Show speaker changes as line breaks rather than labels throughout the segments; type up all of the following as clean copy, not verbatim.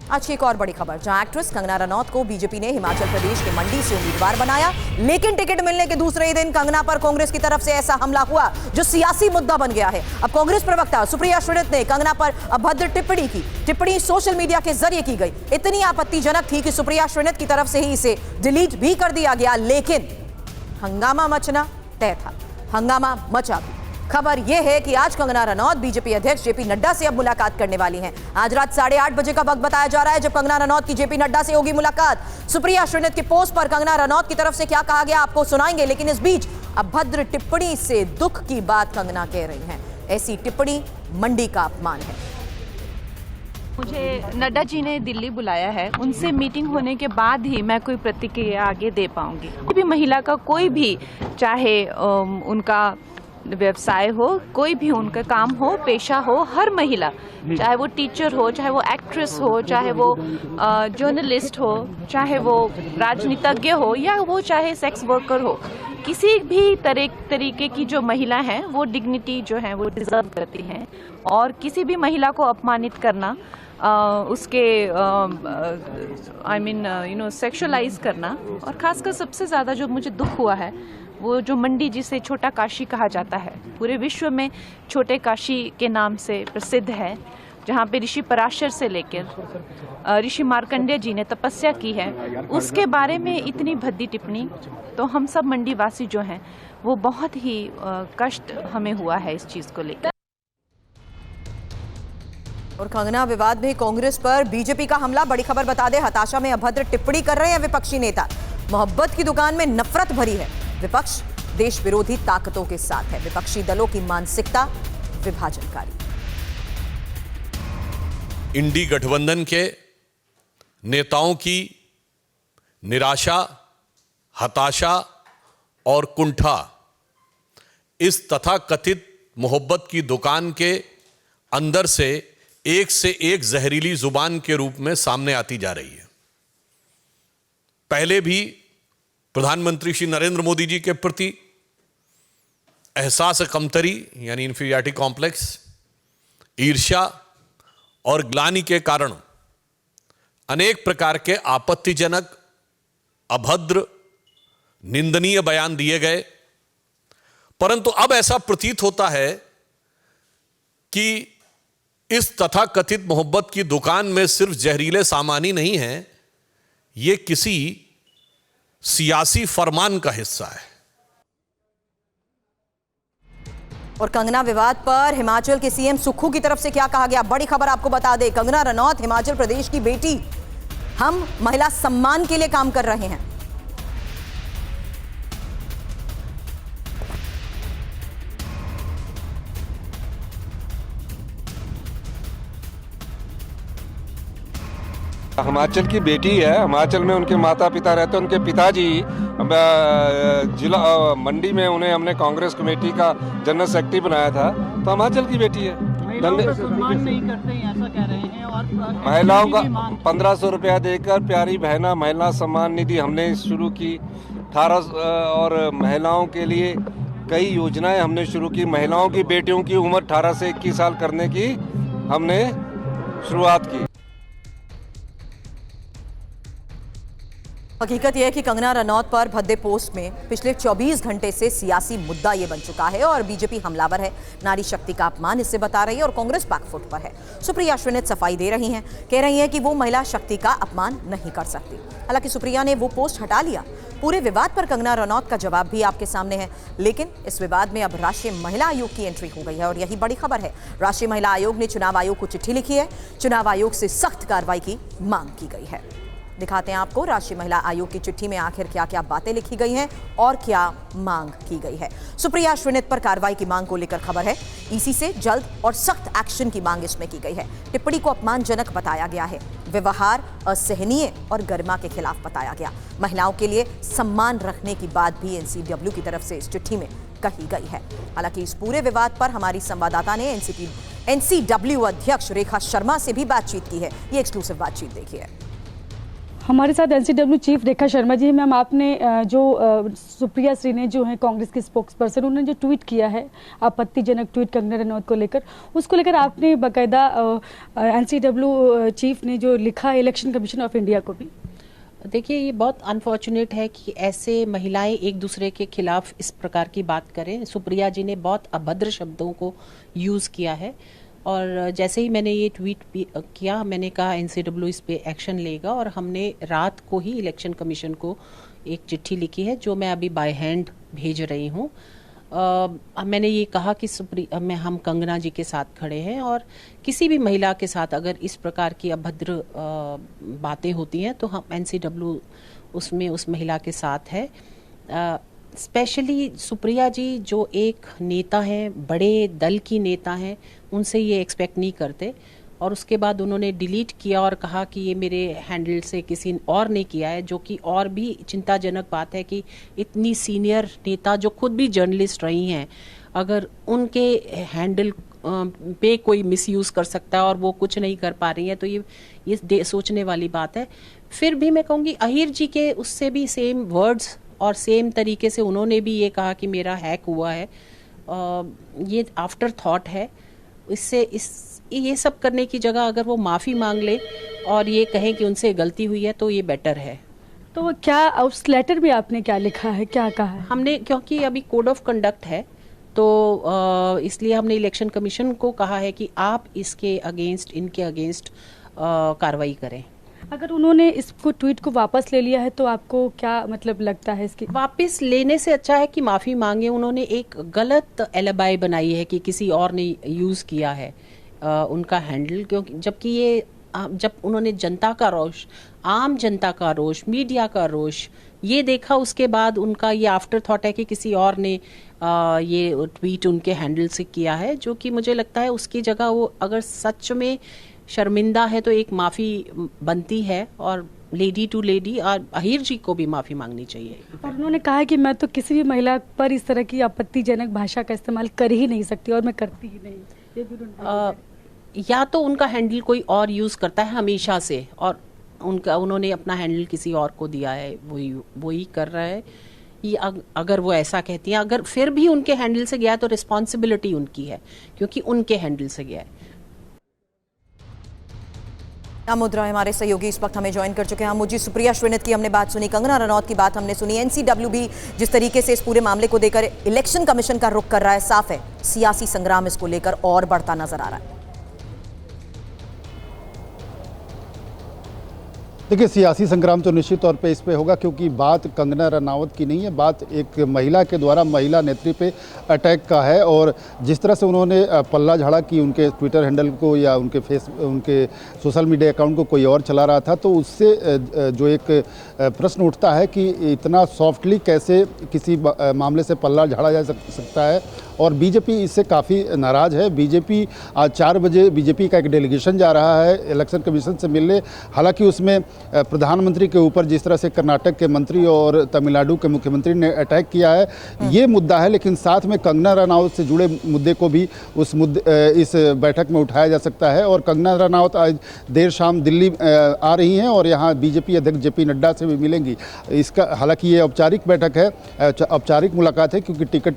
आज की एक और बड़ी खबर, जहां एक्ट्रेस कंगना रनौत को बीजेपी ने हिमाचल प्रदेश के मंडी से उम्मीदवार बनाया, लेकिन टिकट मिलने के दूसरे ही दिन कंगना पर कांग्रेस की तरफ से ऐसा हमला हुआ जो सियासी मुद्दा बन गया है। अब कांग्रेस प्रवक्ता सुप्रिया श्रीनित ने कंगना पर अभद्र टिप्पणी की। टिप्पणी सोशल मीडिया के जरिए की गई, इतनी आपत्तिजनक थी कि सुप्रिया श्रीनित की तरफ से ही इसे डिलीट भी कर दिया गया, लेकिन हंगामा मचना तय था। हंगामा मचा भी। खबर यह है कि आज कंगना रनौत बीजेपी अध्यक्ष जेपी नड्डा से अब मुलाकात करने वाली हैं। आज रात 8:30 बजे का वक्त बताया जा रहा है जब कंगना रनौत की जेपी नड्डा से होगी मुलाकात। सुप्रिया श्रीनित के पोस्ट पर कंगना रनौत की तरफ से क्या कहा गया आपको सुनाएंगे, लेकिन इस बीच अभद्र टिप्पणी से दुख की बात कंगना कह रही हैं। ऐसी टिप्पणी मंडी का अपमान है।
मुझे नड्डा जी ने दिल्ली बुलाया है, उनसे मीटिंग होने के बाद ही मैं कोई प्रतिक्रिया आगे दे पाऊंगी। कोई भी महिला का कोई भी, चाहे उनका व्यवसाय हो, कोई भी उनका काम हो, पेशा हो, हर महिला, चाहे वो टीचर हो, चाहे वो एक्ट्रेस हो, चाहे वो जर्नलिस्ट हो, चाहे वो राजनीतिज्ञ हो, या वो चाहे सेक्स वर्कर हो, किसी भी तरीके की जो महिला हैं वो डिग्निटी जो है वो डिजर्व करती हैं। और किसी भी महिला को अपमानित करना, उसके सेक्सुअलाइज करना, और खासकर सबसे ज़्यादा जो मुझे दुख हुआ है वो जो मंडी, जिसे छोटा काशी कहा जाता है, पूरे विश्व में छोटे काशी के नाम से प्रसिद्ध है, जहाँ पे ऋषि पराशर से लेकर ऋषि मार्कंडेय जी ने तपस्या की है, उसके बारे में इतनी भद्दी टिप्पणी, तो हम सब मंडी वासी जो हैं वो बहुत ही कष्ट हमें हुआ है इस चीज़ को लेकर।
और कंगना विवाद में कांग्रेस पर बीजेपी का हमला। बड़ी खबर बता दें, हताशा में अभद्र टिप्पणी कर रहे हैं विपक्षी नेता। मोहब्बत की दुकान में नफरत भरी है। विपक्ष देश विरोधी ताकतों के साथ है। विपक्षी दलों की मानसिकता विभाजनकारी।
इंडी गठबंधन के नेताओं की निराशा, हताशा और कुंठा इस तथाकथित मोहब्बत की दुकान के अंदर से एक जहरीली जुबान के रूप में सामने आती जा रही है। पहले भी प्रधानमंत्री श्री नरेंद्र मोदी जी के प्रति एहसास कमतरी यानी इंफीरियरिटी कॉम्प्लेक्स, ईर्ष्या और ग्लानि के कारण अनेक प्रकार के आपत्तिजनक, अभद्र, निंदनीय बयान दिए गए। परंतु अब ऐसा प्रतीत होता है कि इस तथाकथित मोहब्बत की दुकान में सिर्फ जहरीले सामान ही नहीं है, यह किसी सियासी फरमान का हिस्सा है।
और कंगना विवाद पर हिमाचल के सीएम सुक्खू की तरफ से क्या कहा गया, बड़ी खबर आपको बता दें। कंगना रनौत हिमाचल प्रदेश की बेटी, हम महिला सम्मान के लिए काम कर रहे हैं।
हिमाचल की बेटी है, हिमाचल में उनके माता पिता रहते हैं। उनके पिताजी जिला मंडी में, उन्हें हमने कांग्रेस कमेटी का जनरल सेक्रेटरी बनाया था, तो हिमाचल की बेटी है।
महिलाओं का सम्मान नहीं करते हैं ऐसा कह रहे हैं। और
महिलाओं का 1500 रुपया देकर प्यारी बहना महिला सम्मान निधि हमने शुरू की। 18 और महिलाओं के लिए कई योजनाएं हमने शुरू की। महिलाओं की बेटियों की उम्र 18 से 21 साल करने की हमने शुरुआत की।
हकीकत यह है कि कंगना रनौत पर भद्दे पोस्ट में पिछले 24 घंटे से सियासी मुद्दा ये बन चुका है और बीजेपी हमलावर है। नारी शक्ति का अपमान इससे बता रही है और कांग्रेस बैकफुट पर है। सुप्रिया श्रीनित सफाई दे रही हैं, कह रही हैं कि वो महिला शक्ति का अपमान नहीं कर सकती। हालांकि सुप्रिया ने वो पोस्ट हटा लिया। पूरे विवाद पर कंगना रनौत का जवाब भी आपके सामने है, लेकिन इस विवाद में अब राष्ट्रीय महिला आयोग की एंट्री हो गई है और यही बड़ी खबर है। राष्ट्रीय महिला आयोग ने चुनाव आयोग को चिट्ठी लिखी है। चुनाव आयोग से सख्त कार्रवाई की मांग की गई है। दिखाते हैं आपको राष्ट्रीय महिला आयोग की चिट्ठी में आखिर क्या क्या बातें लिखी गई हैं और क्या मांग की गई है। सुप्रिया श्रीनित पर कार्रवाई की मांग को लेकर खबर है। ईसी से जल्द और सख्त एक्शन की मांग इसमें की गई है। टिप्पणी को अपमानजनक बताया गया है। व्यवहार असहनीय और गरिमा के खिलाफ बताया गया। महिलाओं के लिए सम्मान रखने की बात भी एनसीडब्ल्यू की तरफ से इस चिट्ठी में कही गई है। हालांकि इस पूरे विवाद पर हमारी संवाददाता ने एनसीडब्ल्यू अध्यक्ष रेखा शर्मा से भी बातचीत की है। ये एक्सक्लूसिव बातचीत देखिए।
हमारे साथ NCW chief Rekha Sharma ji. Ma'am, आपने जो सुप्रिया श्री ने जो है कांग्रेस की स्पोक्स पर्सन, उन्होंने जो ट्वीट किया है आपत्तिजनक ट्वीट कंगना रनौत को लेकर, उसको लेकर आपने बाकायदा एनसीडब्ल्यू चीफ ने जो लिखा है इलेक्शन कमीशन ऑफ इंडिया को भी।
देखिए, ये बहुत अनफॉर्चुनेट है कि ऐसे महिलाएं एक दूसरे के खिलाफ इस प्रकार की बात करें। सुप्रिया जी ने बहुत अभद्र शब्दों को यूज़ किया है और जैसे ही मैंने ये ट्वीट किया, मैंने कहा एनसीडब्ल्यू इस पे एक्शन लेगा और हमने रात को ही इलेक्शन कमीशन को एक चिट्ठी लिखी है जो मैं अभी बाय हैंड भेज रही हूँ। मैंने ये कहा कि हम कंगना जी के साथ खड़े हैं और किसी भी महिला के साथ अगर इस प्रकार की अभद्र बातें होती हैं तो हम एनसीडब्ल्यू उसमें उस महिला के साथ है। स्पेशली सुप्रिया जी जो एक नेता हैं, बड़े दल की नेता हैं, उनसे ये एक्सपेक्ट नहीं करते और उसके बाद उन्होंने डिलीट किया और कहा कि ये मेरे हैंडल से किसी और ने किया है, जो कि और भी चिंताजनक बात है कि इतनी सीनियर नेता जो खुद भी जर्नलिस्ट रही हैं, अगर उनके हैंडल पे कोई मिसयूज़ कर सकता है और वो कुछ नहीं कर पा रही है तो ये सोचने वाली बात है। फिर भी मैं कहूँगी अहीर जी के उससे भी सेम वर्ड्स और सेम तरीके से उन्होंने भी ये कहा कि मेरा हैक हुआ है। ये आफ्टर थॉट है। ये सब करने की जगह अगर वो माफ़ी मांग ले और ये कहें कि उनसे गलती हुई है तो ये बेटर है।
तो क्या उस लेटर में आपने क्या लिखा है, क्या कहा है?
हमने, क्योंकि अभी कोड ऑफ कंडक्ट है तो इसलिए हमने इलेक्शन कमीशन को कहा है कि आप इनके अगेंस्ट कार्रवाई करें।
अगर उन्होंने इसको ट्वीट को वापस ले लिया है तो आपको क्या मतलब लगता है इसकी? वापस
लेने से अच्छा है कि माफ़ी मांगे। उन्होंने एक गलत एलिबाई बनाई है कि किसी और ने यूज़ किया है उनका हैंडल, क्योंकि जबकि ये जब उन्होंने जनता का रोष, आम जनता का रोष, मीडिया का रोष ये देखा, उसके बाद उनका ये आफ्टर थॉट है कि किसी और ने ये ट्वीट उनके हैंडल से किया है, जो कि मुझे लगता है उसकी जगह वो अगर सच में शर्मिंदा है तो एक माफ़ी बनती है और लेडी टू लेडी और अहीर जी को भी माफ़ी मांगनी चाहिए।
और उन्होंने कहा है कि मैं तो किसी भी महिला पर इस तरह की आपत्तिजनक भाषा का इस्तेमाल कर ही नहीं सकती और मैं करती ही नहीं। ये भी
या तो उनका हैंडल कोई और यूज़ करता है हमेशा से और उन्होंने अपना हैंडल किसी और को दिया है, वही कर रहा है। ये अगर वो ऐसा कहती हैं, अगर फिर भी उनके हैंडल से गया है तो रिस्पॉन्सिबिलिटी उनकी है क्योंकि उनके हैंडल से गया है।
अमुद राय हमारे सहयोगी इस वक्त हमें ज्वाइन कर चुके हैं। मुझे सुप्रिया श्रीनित की हमने बात सुनी, कंगना रनौत की बात हमने सुनी, एनसीडब्ल्यू भी जिस तरीके से इस पूरे मामले को देकर इलेक्शन कमीशन का रुख कर रहा है, साफ है सियासी संग्राम इसको लेकर और बढ़ता नजर आ रहा है।
देखिए, सियासी संग्राम तो निश्चित तौर पे इस पे होगा क्योंकि बात कंगना रनावत की नहीं है, बात एक महिला के द्वारा महिला नेत्री पे अटैक का है। और जिस तरह से उन्होंने पल्ला झाड़ा कि उनके ट्विटर हैंडल को या उनके सोशल मीडिया अकाउंट को कोई और चला रहा था, तो उससे जो एक प्रश्न उठता है कि इतना सॉफ्टली कैसे किसी मामले से पल्ला झाड़ा जा सकता है। और बीजेपी इससे काफ़ी नाराज़ है। बीजेपी आज 4 बजे बीजेपी का एक डेलीगेशन जा रहा है इलेक्शन कमीशन से मिलने। हालांकि उसमें प्रधानमंत्री के ऊपर जिस तरह से कर्नाटक के मंत्री और तमिलनाडु के मुख्यमंत्री ने अटैक किया है, ये मुद्दा है, लेकिन साथ में कंगना रनावत से जुड़े मुद्दे को भी इस बैठक में उठाया जा सकता है। और कंगना रनावत आज देर शाम दिल्ली आ रही हैं और यहाँ बीजेपी अध्यक्ष जेपी नड्डा से भी मिलेंगी। इसका हालांकि ये औपचारिक बैठक है, औपचारिक मुलाकात है क्योंकि टिकट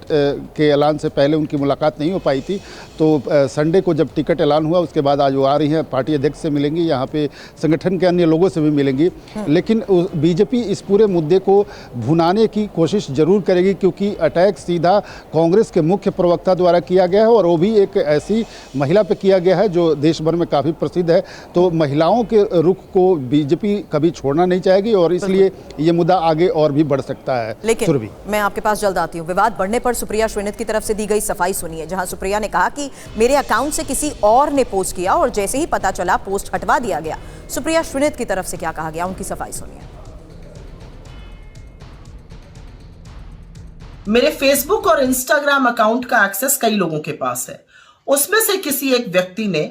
के ऐलान से पहले उनकी मुलाकात नहीं हो पाई थी। तो संडे को जब टिकट ऐलान हुआ उसके बाद आज वो आ रही हैं, पार्टी अध्यक्ष से मिलेंगी, यहाँ पे संगठन के अन्य लोगों से भी मिलेंगी। लेकिन बीजेपी इस पूरे मुद्दे को भुनाने की कोशिश जरूर करेगी क्योंकि अटैक सीधा कांग्रेस के मुख्य प्रवक्ता द्वारा किया गया है और वो भी एक ऐसी महिला पे किया गया है जो देश भर में काफ़ी प्रसिद्ध है। तो महिलाओं के रुख को बीजेपी कभी छोड़ना नहीं चाहेगी और इसलिए ये मुद्दा आगे और भी बढ़ सकता है।
लेकिन मैं आपके पास जल्द आती हूँ। विवाद बढ़ने पर सुप्रिया श्रीनित की तरफ से दी गई सफाई सुनिए, जहां सुप्रिया ने कहा कि मेरे अकाउंट से किसी और ने पोस्ट किया और जैसे ही पता चला पोस्ट हटवा दिया गया। सुप्रिया श्रीनित की तरफ से क्या कहा गया, उनकी सफाई सुनिए।
मेरे फेसबुक और इंस्टाग्राम अकाउंट का एक्सेस कई लोगों के पास है। उसमें से किसी एक व्यक्ति ने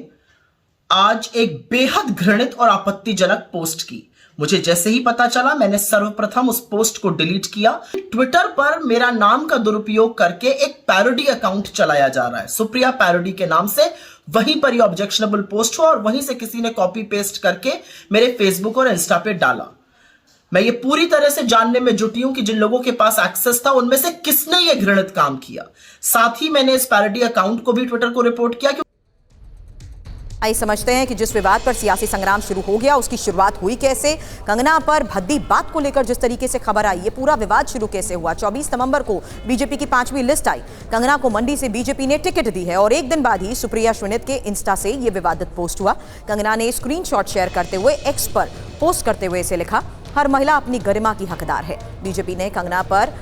आज एक बेहद घृणित और आपत्तिजनक पोस्ट की। मुझे जैसे ही पता चला मैंने सर्वप्रथम उस पोस्ट को डिलीट किया। ट्विटर पर मेरा नाम का दुरुपयोग करके एक पैरोडी अकाउंट चलाया जा रहा है, सुप्रिया पैरोडी के नाम से। वहीं पर ये ऑब्जेक्शनेबल पोस्ट हुआ और वहीं से किसी ने कॉपी पेस्ट करके मेरे फेसबुक और इंस्टा पे डाला। मैं ये पूरी तरह से जानने में जुटी हूं कि जिन लोगों के पास एक्सेस था उनमें से किसने ये घृणित काम किया। साथ ही मैंने इस पैरोडी अकाउंट को भी ट्विटर को रिपोर्ट किया।
आइए समझते हैं कि जिस विवाद पर सियासी संग्राम शुरू हो गया उसकी शुरुआत हुई कैसे। कंगना पर भद्दी बात को लेकर जिस तरीके से खबर आई, ये पूरा विवाद शुरू कैसे हुआ। 24 नवंबर को बीजेपी की 5वीं लिस्ट आई। कंगना को मंडी से बीजेपी ने टिकट दी है और एक दिन बाद ही सुप्रिया श्रीनित के इंस्टा से ये विवादित पोस्ट हुआ। कंगना ने स्क्रीनशॉट शेयर करते हुए एक्स पर पोस्ट करते हुए इसे लिखा, हर महिला अपनी गरिमा की हकदार है। बीजेपी ने कंगना पर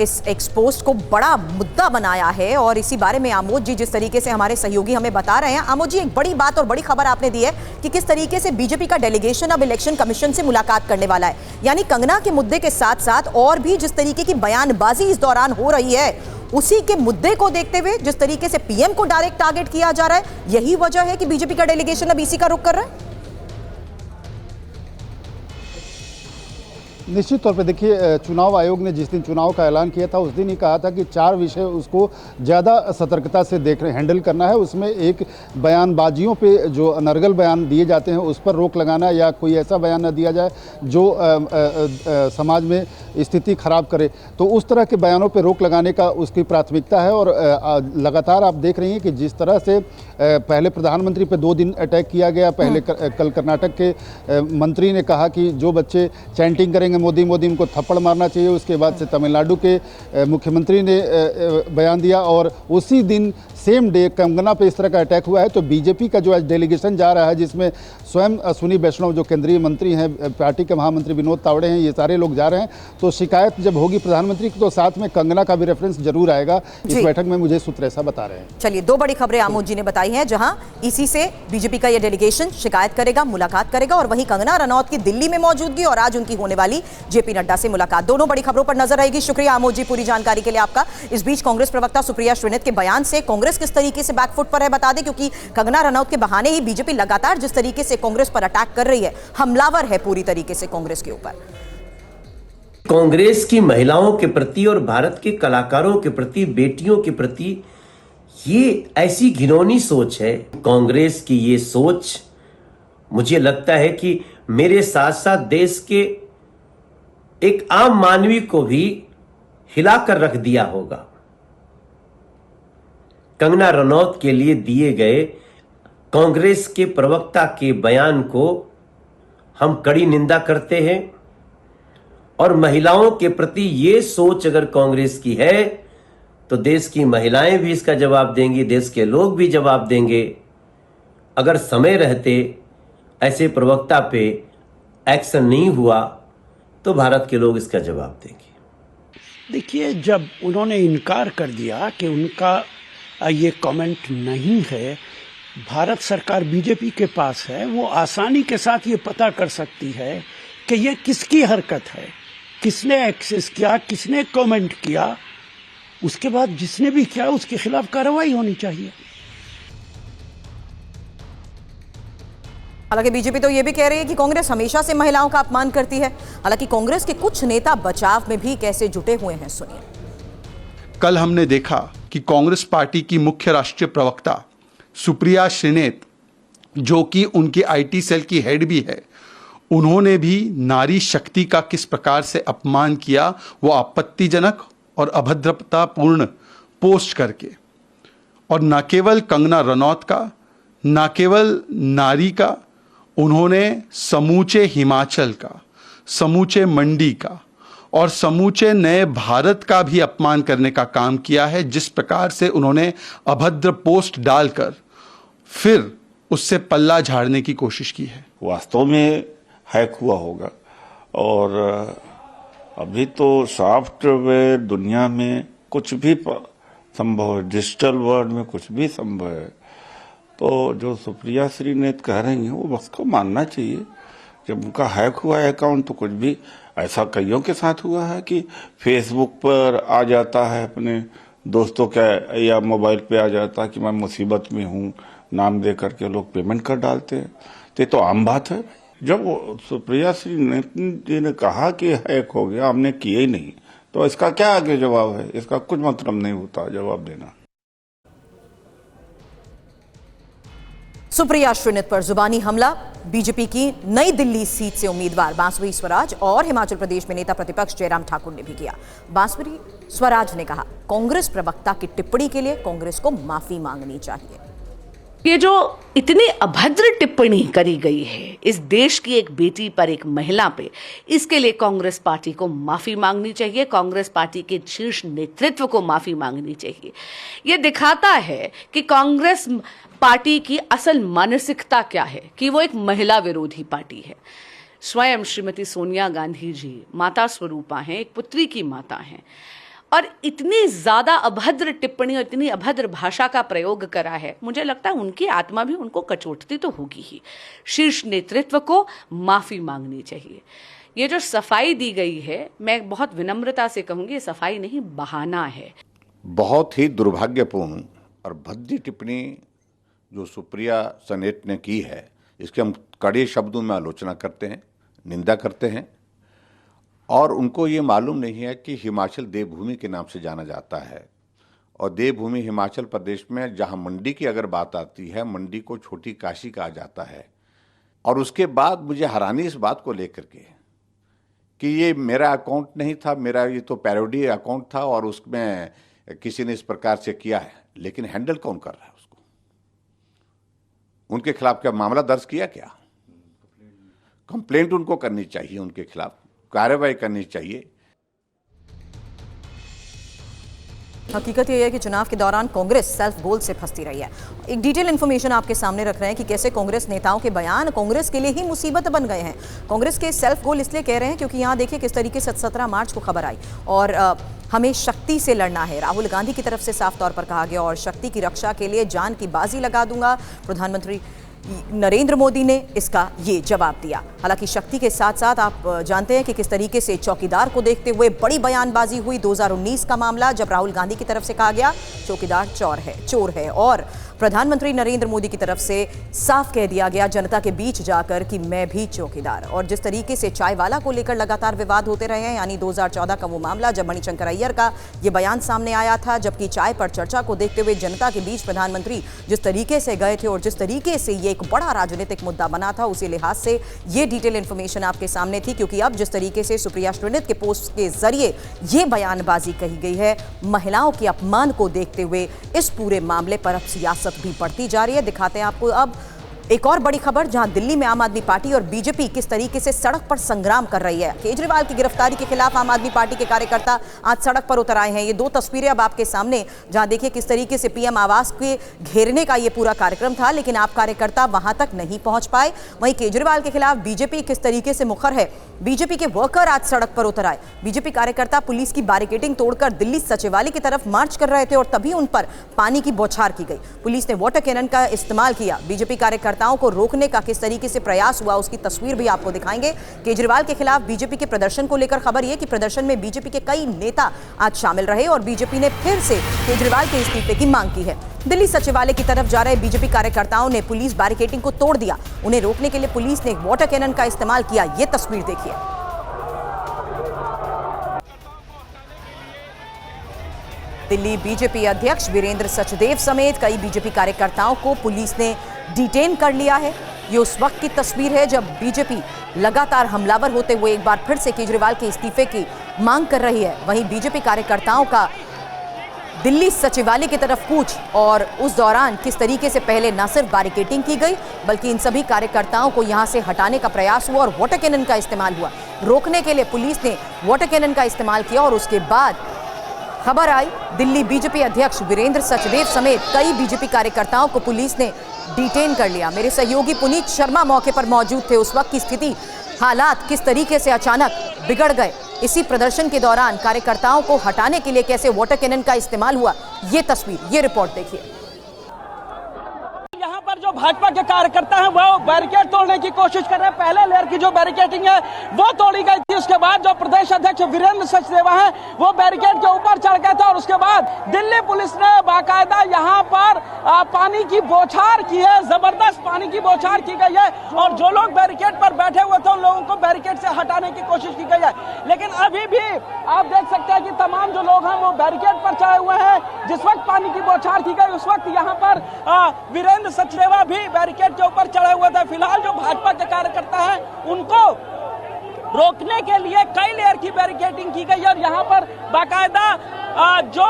इस एक्सपोस्ट को बड़ा मुद्दा बनाया है और इसी बारे में आमोद जी जिस तरीके से हमारे सहयोगी हमें बता रहे हैं। आमोद जी, एक बड़ी बात और बड़ी खबर आपने दी है कि किस तरीके से बीजेपी का डेलीगेशन अब इलेक्शन कमीशन से मुलाकात करने वाला है। यानी कंगना के मुद्दे के साथ साथ और भी जिस तरीके की बयानबाजी इस दौरान हो रही है, उसी के मुद्दे को देखते हुए जिस तरीके से पीएम को डायरेक्ट टारगेट किया जा रहा है, यही वजह है कि बीजेपी का डेलीगेशन अब इसी का रुख कर रहा है।
निश्चित तौर पे देखिए, चुनाव आयोग ने जिस दिन चुनाव का ऐलान किया था उस दिन ही कहा था कि 4 विषय उसको ज़्यादा सतर्कता से हैंडल करना है। उसमें एक बयानबाजियों पे जो अनर्गल बयान दिए जाते हैं उस पर रोक लगाना, या कोई ऐसा बयान न दिया जाए जो समाज में स्थिति खराब करे, तो उस तरह के बयानों पे रोक लगाने का उसकी प्राथमिकता है। और लगातार आप देख रही हैं कि जिस तरह से पहले प्रधानमंत्री पे 2 दिन अटैक किया गया। पहले कल कर्नाटक के मंत्री ने कहा कि जो बच्चे चैंटिंग करेंगे मोदी मोदी उनको थप्पड़ मारना चाहिए। उसके बाद से तमिलनाडु के मुख्यमंत्री ने बयान दिया और उसी दिन सेम डे कंगना पे इस तरह का अटैक हुआ है। तो बीजेपी का जो आज डेलीगेशन जा रहा है, जिसमें स्वयं अश्विनी वैष्णव जो केंद्रीय मंत्री हैं, पार्टी के महामंत्री विनोद तावड़े हैं, ये सारे लोग जा रहे हैं। तो शिकायत जब होगी प्रधानमंत्री की तो साथ में कंगना का भी रेफरेंस जरूर आएगा इस बैठक में, मुझे सूत्र ऐसा बता रहे हैं।
चलिए, 2 बड़ी खबरें आमोद जी ने बताई हैं, जहां इसी से बीजेपी का ये डेलीगेशन शिकायत करेगा, मुलाकात करेगा, और वहीं कंगना रनौत की दिल्ली में मौजूदगी और आज उनकी होने वाली जेपी नड्डा से मुलाकात। दोनों बड़ी खबरों पर नजर रहेगी। शुक्रिया आमोद जी पूरी जानकारी के लिए आपका। इस बीच कांग्रेस प्रवक्ता सुप्रिया श्रीनित के बयान से कांग्रेस किस तरीके से बैकफुट पर है बता दें, क्योंकि कंगना रनौत के बहाने ही बीजेपी लगातार जिस तरीके से कांग्रेस पर अटैक कर रही है, हमलावर है पूरी तरीके से कांग्रेस के ऊपर।
कांग्रेस की महिलाओं के प्रति और भारत के कलाकारों के प्रति, बेटियों के प्रति ये ऐसी घिनौनी सोच है। कांग्रेस की ये सोच मुझे लगता है कि मेरे साथ साथ देश के एक आम मानवी को भी हिलाकर रख दिया होगा। कंगना रनौत के लिए दिए गए कांग्रेस के प्रवक्ता के बयान को हम कड़ी निंदा करते हैं और महिलाओं के प्रति ये सोच अगर कांग्रेस की है तो देश की महिलाएं भी इसका जवाब देंगी, देश के लोग भी जवाब देंगे। अगर समय रहते ऐसे प्रवक्ता पे एक्शन नहीं हुआ तो भारत के लोग इसका जवाब देंगे।
देखिए, जब उन्होंने इनकार कर दिया कि उनका ये कमेंट नहीं है, भारत सरकार बीजेपी के पास है, वो आसानी के साथ ये पता कर सकती है कि ये किसकी हरकत है, किसने एक्सेस किया, किसने कमेंट किया। उसके बाद जिसने भी किया उसके खिलाफ कार्रवाई होनी चाहिए।
हालांकि बीजेपी तो ये भी कह रही है कि कांग्रेस हमेशा से महिलाओं का अपमान करती है। हालांकि कांग्रेस के कुछ नेता बचाव में भी कैसे जुटे हुए हैं, सुनिए।
कल हमने देखा कि कांग्रेस पार्टी की मुख्य राष्ट्रीय प्रवक्ता सुप्रिया श्रीनित, जो कि उनकी आईटी सेल की हेड भी है, उन्होंने भी नारी शक्ति का किस प्रकार से अपमान किया, वो आपत्तिजनक और अभद्रतापूर्ण पोस्ट करके। और न केवल कंगना रनौत का, न केवल नारी का, उन्होंने समूचे हिमाचल का, समूचे मंडी का और समूचे नए भारत का भी अपमान करने का काम किया है। जिस प्रकार से उन्होंने अभद्र पोस्ट डालकर फिर उससे पल्ला झाड़ने की कोशिश की है।
वास्तव में हैक हुआ होगा और अभी तो सॉफ्टवेयर दुनिया में कुछ भी संभव है, डिजिटल वर्ल्ड में कुछ भी संभव है। तो जो सुप्रिया श्रीनित कह रही हैं वो बस को मानना चाहिए। जब उनका हैक हुआ है अकाउंट तो कुछ भी ऐसा कईयों के साथ हुआ है कि फेसबुक पर आ जाता है, अपने दोस्तों का या मोबाइल पे आ जाता है कि मैं मुसीबत में हूँ, नाम दे करके लोग पेमेंट कर डालते हैं। तो आम बात है। जब सुप्रिया श्रीनित जी ने कहा कि हैक हो गया, हमने किया ही नहीं, तो इसका क्या आगे जवाब है? इसका कुछ मतलब नहीं होता जवाब देना।
सुप्रिया श्रीनित पर जुबानी हमला। बीजेपी की नई दिल्ली सीट से उम्मीदवार बांसुरी स्वराज और हिमाचल प्रदेश में नेता प्रतिपक्ष जयराम ठाकुर ने भी किया। बांसुरी स्वराज ने कहा, कांग्रेस प्रवक्ता की टिप्पणी के लिए कांग्रेस को माफी मांगनी चाहिए।
ये जो इतनी अभद्र टिप्पणी करी गई है इस देश की एक बेटी पर, एक महिला पे, इसके लिए कांग्रेस पार्टी को माफी मांगनी चाहिए। कांग्रेस पार्टी के शीर्ष नेतृत्व को माफी मांगनी चाहिए। ये दिखाता है कि कांग्रेस पार्टी की असल मानसिकता क्या है, कि वो एक महिला विरोधी पार्टी है। स्वयं श्रीमती सोनिया गांधी जी माता स्वरूपा हैं, एक पुत्री की माता हैं, और इतनी ज़्यादा अभद्र टिप्पणी और इतनी अभद्र भाषा का प्रयोग करा है। मुझे लगता है उनकी आत्मा भी उनको कचोटती तो होगी ही। शीर्ष नेतृत्व को माफ़ी मांगनी चाहिए। ये जो सफाई दी गई है, मैं बहुत विनम्रता से कहूँगी, ये सफाई नहीं, बहाना है।
बहुत ही दुर्भाग्यपूर्ण और भद्दी टिप्पणी जो सुप्रिया श्रीनेत ने की है, इसके हम कड़े शब्दों में आलोचना करते हैं, निंदा करते हैं। और उनको ये मालूम नहीं है कि हिमाचल देवभूमि के नाम से जाना जाता है, और देवभूमि हिमाचल प्रदेश में जहाँ मंडी की अगर बात आती है, मंडी को छोटी काशी कहा जाता है। और उसके बाद मुझे हैरानी इस बात को लेकर के कि ये मेरा अकाउंट नहीं था, मेरा ये तो पैरोडी अकाउंट था और उसमें किसी ने इस प्रकार से किया है, लेकिन हैंडल कौन कर रहा है उसको? उनके खिलाफ क्या मामला दर्ज किया? क्या कंप्लेंट उनको करनी चाहिए, उनके खिलाफ कार्रवाई करनी चाहिए।
हकीकत यह है कि चुनाव के दौरान कांग्रेस सेल्फ गोल से फंसती रही है। एक डिटेल इन्फॉर्मेशन आपके सामने रख रहे हैं कि कैसे कांग्रेस नेताओं के बयान कांग्रेस के लिए ही मुसीबत बन गए हैं। कांग्रेस के सेल्फ गोल इसलिए कह रहे हैं क्योंकि यहाँ देखिए किस तरीके से 17 मार्च को खबर आई और हमें शक्ति से लड़ना है, राहुल गांधी की तरफ से साफ तौर पर कहा गया, और शक्ति की रक्षा के लिए जान की बाजी लगा दूंगा। प्रधानमंत्री नरेंद्र मोदी ने इसका ये जवाब दिया। हालांकि शक्ति के साथ साथ आप जानते हैं कि किस तरीके से चौकीदार को देखते हुए बड़ी बयानबाजी हुई। 2019 का मामला, जब राहुल गांधी की तरफ से कहा गया चौकीदार चोर है, और प्रधानमंत्री नरेंद्र मोदी की तरफ से साफ कह दिया गया जनता के बीच जाकर कि मैं भी चौकीदार। और जिस तरीके से चाय वाला को लेकर लगातार विवाद होते रहे हैं, यानी 2014 का वो मामला जब मणिशंकर अय्यर का ये बयान सामने आया था, जबकि चाय पर चर्चा को देखते हुए जनता के बीच प्रधानमंत्री जिस तरीके से गए थे और जिस तरीके से ये एक बड़ा राजनीतिक मुद्दा बना था, उसी लिहाज से ये डिटेल इन्फॉर्मेशन आपके सामने थी। क्योंकि अब जिस तरीके से सुप्रिया श्रीनित के पोस्ट के जरिए ये बयानबाजी कही गई है, महिलाओं के अपमान को देखते हुए इस पूरे मामले पर अब सियासत भी बढ़ती जा रही है। दिखाते हैं आपको अब एक और बड़ी खबर, जहां दिल्ली में आम आदमी पार्टी और बीजेपी किस तरीके से सड़क पर संग्राम कर रही है। केजरीवाल की गिरफ्तारी के खिलाफ आम आदमी पार्टी के कार्यकर्ता आज सड़क पर उतर आए हैं। ये दो तस्वीरें अब आपके सामने, जहां देखिए किस तरीके से पीएम आवास के घेरने का ये पूरा कार्यक्रम था, लेकिन आप कार्यकर्ता वहां तक नहीं पहुंच पाए। वहीं केजरीवाल के खिलाफ बीजेपी किस तरीके से मुखर है, बीजेपी के वर्कर आज सड़क पर उतर आए। बीजेपी कार्यकर्ता पुलिस की बैरिकेडिंग तोड़कर दिल्ली सचिवालय की तरफ मार्च कर रहे थे और तभी उन पर पानी की बौछार की गई। पुलिस ने वाटर कैनन का इस्तेमाल किया। बीजेपी कार्यकर्ताओं को रोकने का किस तरीके से प्रयास हुआ, उसकी तस्वीर भी आपको दिखाएंगे। केजरीवाल के खिलाफ बीजेपी के प्रदर्शन को लेकर खबर यह कि प्रदर्शन में बीजेपी के कई नेता आज शामिल रहे और बीजेपी ने फिर से केजरीवाल के इस्तीफे की मांग की है। दिल्ली सचिवालय की तरफ जा रहे बीजेपी कार्यकर्ताओं ने पुलिस बैरिकेडिंग को तोड़ दिया। उन्हें रोकने के लिए पुलिस ने वाटर कैनन का इस्तेमाल किया। ये तस्वीर देखिए। दिल्ली बीजेपी अध्यक्ष वीरेंद्र सचदेव समेत कई बीजेपी कार्यकर्ताओं को पुलिस ने डिटेन कर लिया है। ये उस वक्त की तस्वीर है जब बीजेपी लगातार हमलावर होते हुए एक बार फिर से केजरीवाल के इस्तीफे की मांग कर रही है। वहीं बीजेपी कार्यकर्ताओं का दिल्ली सचिवालय की तरफ कूच, और उस दौरान किस तरीके से पहले न सिर्फ बैरिकेडिंग की गई बल्कि इन सभी कार्यकर्ताओं को यहां से हटाने का प्रयास हुआ और वाटर कैनन का इस्तेमाल हुआ। रोकने के लिए पुलिस ने वाटर कैनन का इस्तेमाल किया और उसके बाद खबर आई दिल्ली बीजेपी अध्यक्ष वीरेंद्र सचदेव समेत कई बीजेपी कार्यकर्ताओं को पुलिस ने डिटेन कर लिया। मेरे सहयोगी पुनीत शर्मा मौके पर मौजूद थे। उस वक्त की स्थिति, हालात किस तरीके से अचानक बिगड़ गए, इसी प्रदर्शन के दौरान कार्यकर्ताओं को हटाने के लिए कैसे वाटर कैनन का इस्तेमाल हुआ, ये तस्वीर, ये रिपोर्ट देखिए।
यहाँ पर जो भाजपा के कार्यकर्ता हैं वो बैरिकेड तोड़ने की कोशिश कर रहे हैं। पहले लेयर की जो बैरिकेडिंग है वो तोड़ी गई थी, उसके बाद जो प्रदेश अध्यक्ष वीरेंद्र सचदेवा हैं वो बैरिकेड के ऊपर चढ़ गए थे और उसके बाद दिल्ली पुलिस ने बाकायदा यहाँ पर पानी की बौछार की है, जबरदस्त पानी की बौछार की गई है और जो लोग बैरिकेड पर बैठे हुए थे उन लोगों को बैरिकेड से हटाने की कोशिश की गई है। लेकिन अभी भी आप देख सकते हैं कि तमाम जो लोग हैं वो बैरिकेड पर चढ़े हुए हैं। जिस वक्त पानी की बौछार की गई उस वक्त यहाँ पर वीरेंद्र सचदेवा भी बैरिकेड के ऊपर चढ़े हुए थे। फिलहाल जो भाजपा के कार्यकर्ता हैं उनको रोकने के लिए कई लेयर की बैरिकेडिंग की गई और यहाँ पर बाकायदा जो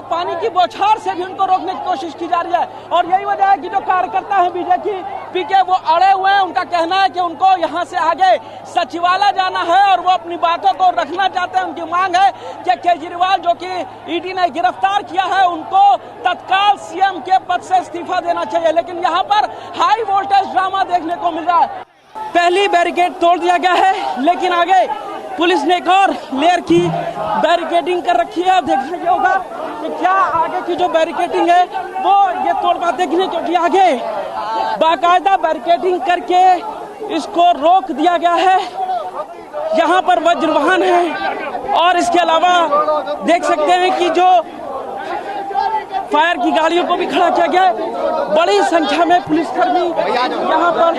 पानी की बौछार से भी उनको रोकने की कोशिश की जा रही है। और यही वजह है कि जो कार्यकर्ता हैं बीजेपी के वो अड़े हुए हैं। उनका कहना है कि उनको यहाँ से आगे सचिवालय जाना है और वो अपनी बातों को रखना चाहते हैं। उनकी मांग है कि केजरीवाल जो कि ईडी ने गिरफ्तार किया है उनको तत्काल सीएम के पद से इस्तीफा देना चाहिए। लेकिन यहाँ पर हाई वोल्टेज ड्रामा देखने को मिल रहा है। पहली बैरिकेड तोड़ दिया गया है लेकिन आगे पुलिस ने एक और लेयर की बैरिकेडिंग कर रखी है। अब देखना ये होगा कि क्या आगे की जो बैरिकेडिंग है वो ये तोड़ पाते हैं कि नहीं, क्योंकि आगे बाकायदा बैरिकेडिंग करके इसको रोक दिया गया है। यहाँ पर वज्रवाहन है और इसके अलावा देख सकते हैं कि जो फायर की गाड़ियों को भी खड़ा किया गया है। बड़ी संख्या में पुलिसकर्मी यहाँ पर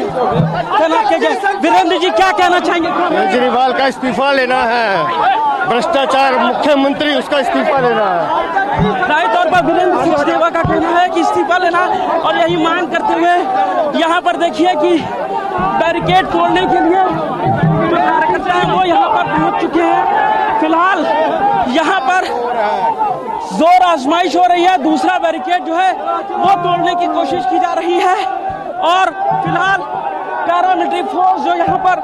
तैनात किए गए। वीरेंद्र जी क्या कहना चाहेंगे?
केजरीवाल का इस्तीफा लेना है, भ्रष्टाचार मुख्यमंत्री उसका इस्तीफा लेना है।
जाहिर तौर पर वीरेंद्र सचदेवा का कहना है कि इस्तीफा लेना और यही मांग करते हुए यहाँ पर देखिए कि बैरिकेड तोड़ने के लिए जो कार्यकर्ता हैं वो यहाँ पर पहुँच चुके हैं। फिलहाल यहाँ पर जोर आजमाइश हो रही है। दूसरा बैरिकेड जो है वो तोड़ने की कोशिश की जा रही है और फिलहाल पैरामिलिट्री फोर्स जो यहाँ पर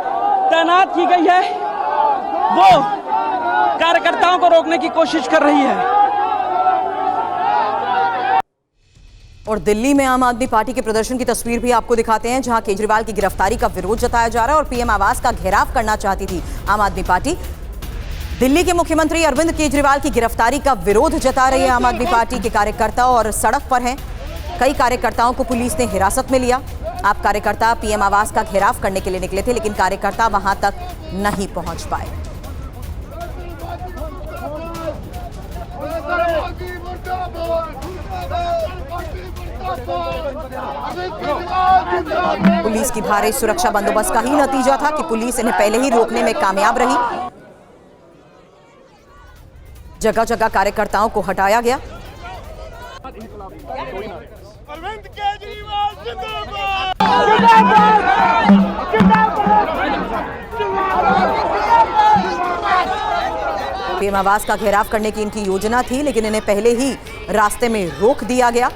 तैनात की गई है वो कार्यकर्ताओं को रोकने की कोशिश कर रही है।
और दिल्ली में आम आदमी पार्टी के प्रदर्शन की तस्वीर भी आपको दिखाते हैं, जहां केजरीवाल की गिरफ्तारी का विरोध जताया जा रहा है और पीएम आवास का घेराव करना चाहती थी आम आदमी पार्टी। दिल्ली के मुख्यमंत्री अरविंद केजरीवाल की गिरफ्तारी का विरोध जता रही है आम आदमी पार्टी के कार्यकर्ता और सड़क पर हैं। कई कार्यकर्ताओं को पुलिस ने हिरासत में लिया। आप कार्यकर्ता पीएम आवास का घेराव करने के लिए निकले थे लेकिन कार्यकर्ता वहां तक नहीं पहुंच पाए। पुलिस की भारी सुरक्षा बंदोबस्त का ही नतीजा था कि पुलिस इन्हें पहले ही रोकने में कामयाब रही। जगह जगह कार्यकर्ताओं को हटाया गया।
अरविंद केजरीवाल जिंदाबाद।
पीएम आवास का घेराव करने की इनकी योजना थी लेकिन इन्हें पहले ही रास्ते में रोक दिया गया।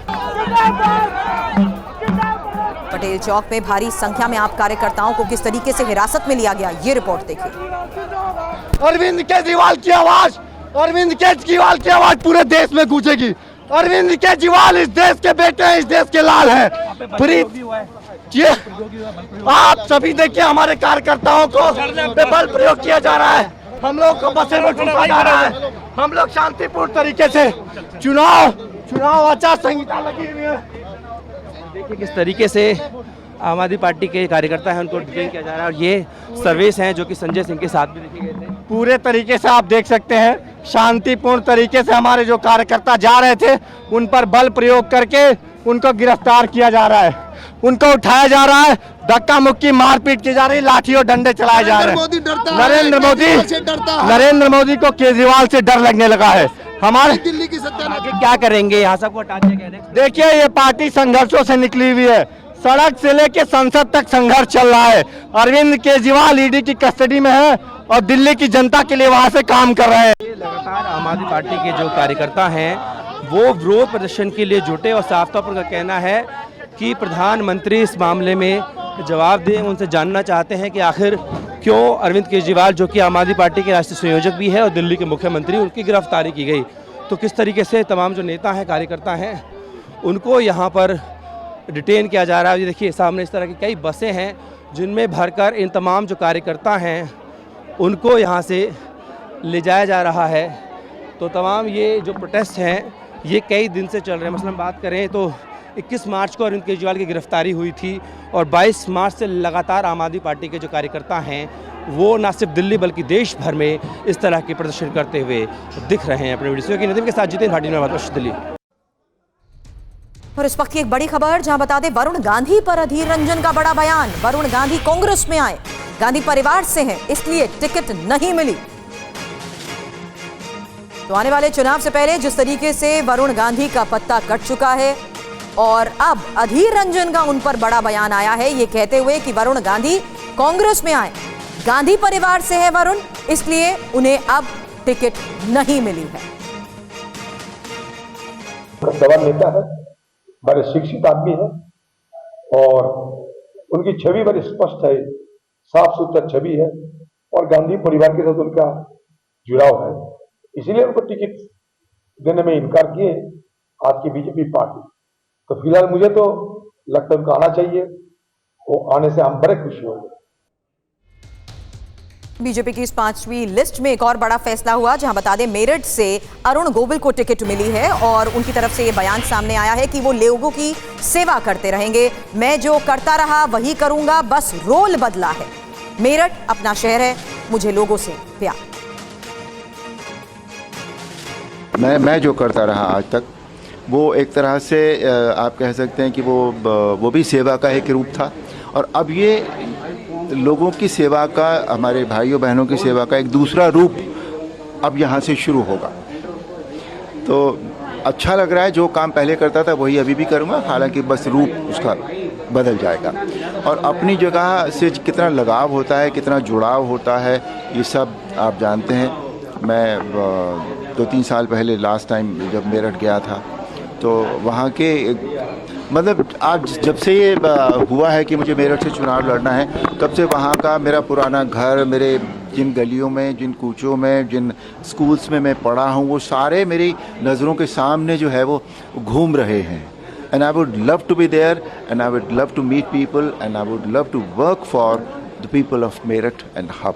पटेल चौक में भारी संख्या में आप कार्यकर्ताओं को किस तरीके से हिरासत में लिया गया, ये रिपोर्ट देखिए।
अरविंद केजरीवाल की आवाज, अरविंद केजरीवाल की आवाज पूरे देश में गूंजेगी। अरविंद केजरीवाल इस देश के बेटे हैं, इस देश के लाल हैं। ये आप सभी देखिए हमारे कार्यकर्ताओं को बल प्रयोग किया जा रहा है। हम लोग को बसें में ठुका जा रहा है। हम लोग शांतिपूर्ण तरीके से चुनाव आचार संहिता लगी हुई है।
देखिए किस तरीके से आम आदमी पार्टी के कार्यकर्ता हैं उनको डिटेन किया जा रहा है और ये सर्विस हैं जो कि संजय सिंह के साथ भी देखे गए थे।
पूरे तरीके से आप देख सकते हैं शांतिपूर्ण तरीके से हमारे जो कार्यकर्ता जा रहे थे उन पर बल प्रयोग करके उनको गिरफ्तार किया जा रहा है, उनको उठाया जा रहा है, धक्का मुक्की मारपीट की जा रही है, लाठी और डंडे चलाए जा रहे हैं। नरेंद्र मोदी को केजरीवाल से डर लगने लगा है। हमारे
दिल्ली की सत्ता आगे क्या करेंगे, यहाँ सबको हटा दिया गया।
देखिए ये पार्टी संघर्षों से निकली हुई है। सड़क से लेके संसद तक संघर्ष चल रहा है। अरविंद केजरीवाल ईडी की कस्टडी में है और दिल्ली की जनता के लिए वहां से काम कर रहे हैं।
लगातार आम आदमी पार्टी के जो कार्यकर्ता हैं वो विरोध प्रदर्शन के लिए जुटे और साफ तौर पर कहना है कि प्रधानमंत्री इस मामले में जवाब दें। उनसे जानना चाहते हैं कि आखिर क्यों अरविंद केजरीवाल जो कि आम आदमी पार्टी के राष्ट्रीय संयोजक भी है और दिल्ली के मुख्यमंत्री, उनकी गिरफ्तारी की गई। तो किस तरीके से तमाम जो नेता हैं, कार्यकर्ता हैं, उनको यहाँ पर डिटेन किया जा रहा है। देखिए सामने इस तरह की कई बसें हैं जिनमें भरकर इन तमाम जो कार्यकर्ता हैं उनको यहाँ से ले जाया जा रहा है। तो तमाम ये जो प्रोटेस्ट हैं ये कई दिन से चल रहे हैं। मसलन बात करें तो 21 मार्च को अरविंद केजरीवाल की गिरफ्तारी हुई थी और 22 मार्च से लगातार आम आदमी पार्टी के जो कार्यकर्ता हैं वो न सिर्फ दिल्ली बल्कि देश भर में इस तरह के प्रदर्शन करते हुए दिख रहे हैं। अपने वीडियो की नदीम के साथ जितेंद्र भाटी में दिल्ली।
और इस वक्त की एक बड़ी खबर जहां बता दें वरुण गांधी पर अधीर रंजन का बड़ा बयान। वरुण गांधी कांग्रेस में आए, गांधी परिवार से हैं, इसलिए टिकट नहीं मिली। तो आने वाले चुनाव से पहले जिस तरीके से वरुण गांधी का पत्ता कट चुका है और अब अधीर रंजन का उन पर बड़ा बयान आया है, ये कहते हुए कि वरुण गांधी कांग्रेस में आए, गांधी परिवार से है वरुण, इसलिए उन्हें अब टिकट नहीं मिली है।
सवाल नेता है, बड़े शिक्षित आदमी है और उनकी छवि बड़ी स्पष्ट है, साफ सुथरा छवि है और गांधी परिवार के साथ उनका जुड़ाव है, इसलिए उनको टिकट देने में इनकार किए आज की बीजेपी पार्टी। तो फिलहाल मुझे तो लगता है उनको आना चाहिए, वो आने से हम बड़े खुशी होंगे।
बीजेपी की इस 5वीं लिस्ट में एक और बड़ा फैसला हुआ, जहां बता दें मेरठ से अरुण गोविल को टिकट मिली है और उनकी तरफ से यह बयान सामने आया है कि वो लोगों की सेवा करते रहेंगे। मैं जो करता रहा वही करूंगा, बस रोल बदला है। मेरठ अपना शहर है, मुझे लोगों से प्यार।
मैं जो करता रहा आज तक, वो एक तरह से आप कह सकते हैं कि वो भी सेवा का एक रूप था और अब ये लोगों की सेवा का, हमारे भाइयों बहनों की सेवा का एक दूसरा रूप अब यहाँ से शुरू होगा। तो अच्छा लग रहा है, जो काम पहले करता था वही अभी भी करूँगा, हालांकि बस रूप उसका बदल जाएगा। और अपनी जगह से कितना लगाव होता है, कितना जुड़ाव होता है, ये सब आप जानते हैं। मैं 2-3 साल पहले लास्ट टाइम जब मेरठ गया था तो वहाँ के मतलब आज जब से ये हुआ है कि मुझे मेरठ से चुनाव लड़ना है, तब से वहाँ का मेरा पुराना घर, मेरे जिन गलियों में, जिन कूचों में, जिन स्कूल्स में मैं पढ़ा हूँ, वो सारे मेरी नज़रों के सामने जो है वो घूम रहे हैं। And I would love to be there and I would love to meet people and I would love to work for the people of Meerut and hub.